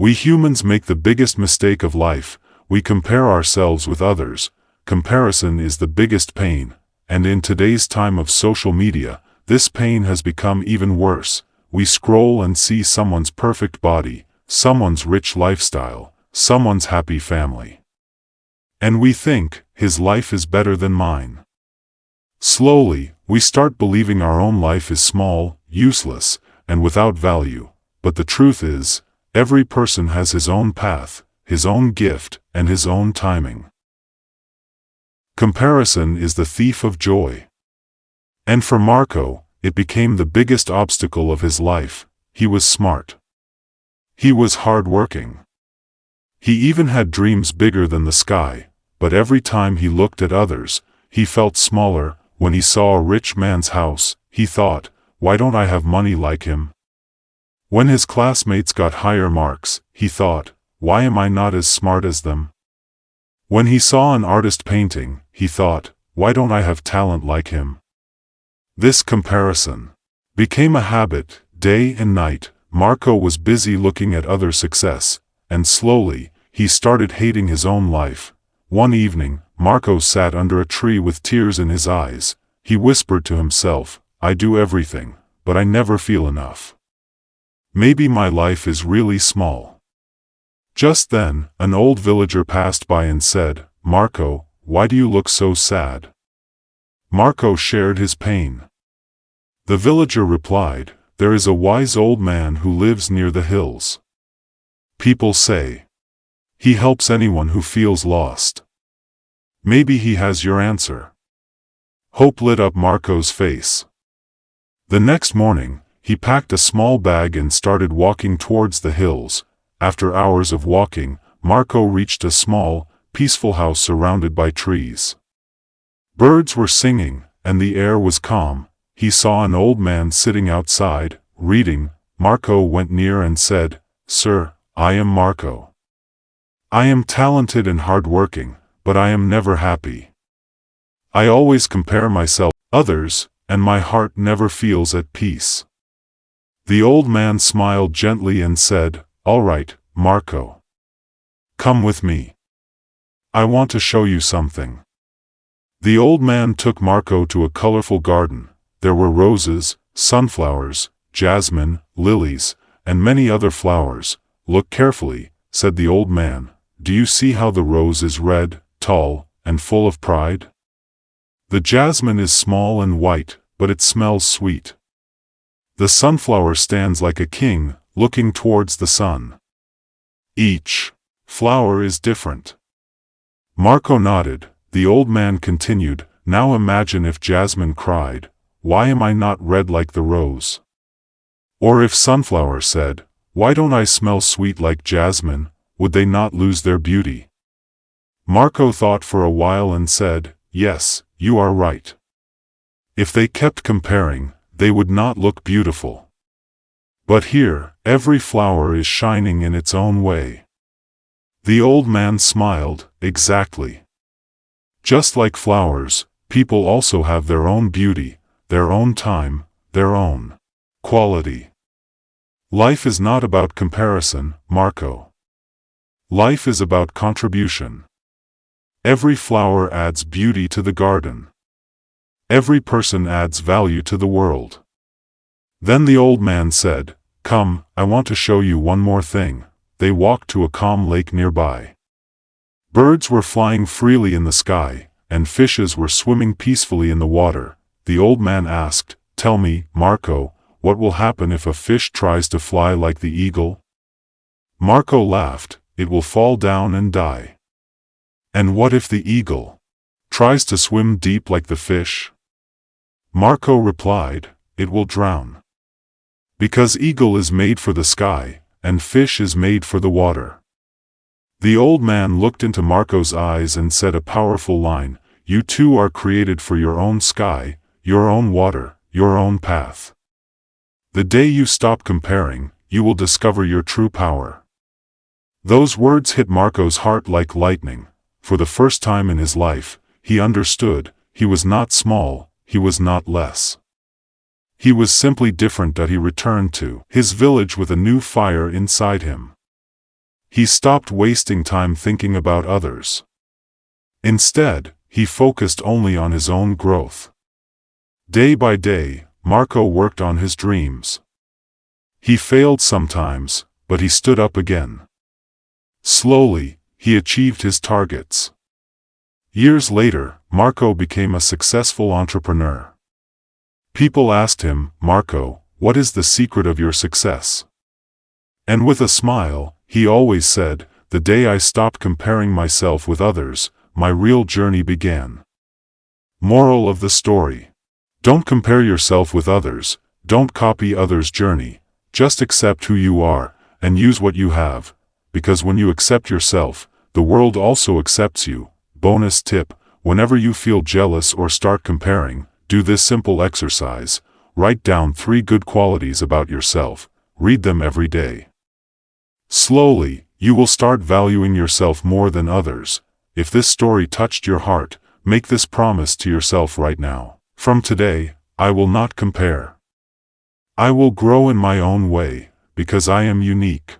We humans make the biggest mistake of life. We compare ourselves with others. Comparison is the biggest pain, and in today's time of social media, this pain has become even worse. We scroll and see someone's perfect body, someone's rich lifestyle, someone's happy family. And we think, his life is better than mine. Slowly, we start believing our own life is small, useless, and without value. But the truth is, every person has his own path, his own gift, and his own timing. Comparison is the thief of joy. And for Marco, it became the biggest obstacle of his life. He was smart. He was hard-working. He even had dreams bigger than the sky, but every time he looked at others, he felt smaller. When he saw a rich man's house, he thought, why don't I have money like him? When his classmates got higher marks, he thought, why am I not as smart as them? When he saw an artist painting, he thought, why don't I have talent like him? This comparison became a habit. Day and night, Marco was busy looking at others' success, and slowly, he started hating his own life. One evening, Marco sat under a tree with tears in his eyes. He whispered to himself, I do everything, but I never feel enough. Maybe my life is really small. Just then, an old villager passed by and said, Marco, why do you look so sad? Marco shared his pain. The villager replied, there is a wise old man who lives near the hills. People say, he helps anyone who feels lost. Maybe he has your answer. Hope lit up Marco's face. The next morning, he packed a small bag and started walking towards the hills. After hours of walking, Marco reached a small, peaceful house surrounded by trees. Birds were singing, and the air was calm. He saw an old man sitting outside, reading. Marco went near and said, Sir, I am Marco. I am talented and hard-working, but I am never happy. I always compare myself to others, and my heart never feels at peace. The old man smiled gently and said, All right, Marco. Come with me. I want to show you something. The old man took Marco to a colorful garden. There were roses, sunflowers, jasmine, lilies, and many other flowers. Look carefully, said the old man. Do you see how the rose is red, tall, and full of pride? The jasmine is small and white, but it smells sweet. The sunflower stands like a king, looking towards the sun. Each flower is different. Marco nodded. The old man continued, Now imagine if jasmine cried, Why am I not red like the rose? Or if sunflower said, Why don't I smell sweet like jasmine? Would they not lose their beauty? Marco thought for a while and said, Yes, you are right. If they kept comparing, they would not look beautiful. But here, every flower is shining in its own way. The old man smiled. Exactly. Just like flowers, people also have their own beauty, their own time, their own quality. Life is not about comparison, Marco. Life is about contribution. Every flower adds beauty to the garden. Every person adds value to the world. Then the old man said, Come, I want to show you one more thing. They walked to a calm lake nearby. Birds were flying freely in the sky, and fishes were swimming peacefully in the water. The old man asked, Tell me, Marco, what will happen if a fish tries to fly like the eagle? Marco laughed. It will fall down and die. And what if the eagle tries to swim deep like the fish? Marco replied, It will drown. Because eagle is made for the sky, and fish is made for the water. The old man looked into Marco's eyes and said a powerful line, You too are created for your own sky, your own water, your own path. The day you stop comparing, you will discover your true power. Those words hit Marco's heart like lightning. For the first time in his life, he understood, he was not small, he was not less. He was simply different. That he returned to his village with a new fire inside him. He stopped wasting time thinking about others. Instead, he focused only on his own growth. Day by day, Marco worked on his dreams. He failed sometimes, but he stood up again. Slowly, he achieved his targets. Years later, Marco became a successful entrepreneur. People asked him, "Marco, what is the secret of your success?" And with a smile, he always said, "The day I stopped comparing myself with others, my real journey began." Moral of the story: don't compare yourself with others, don't copy others' journey, just accept who you are, and use what you have, because when you accept yourself, the world also accepts you. Bonus tip: whenever you feel jealous or start comparing, do this simple exercise: write down 3 good qualities about yourself, read them every day. Slowly, you will start valuing yourself more than others. If this story touched your heart, make this promise to yourself right now: from today, I will not compare. I will grow in my own way, because I am unique.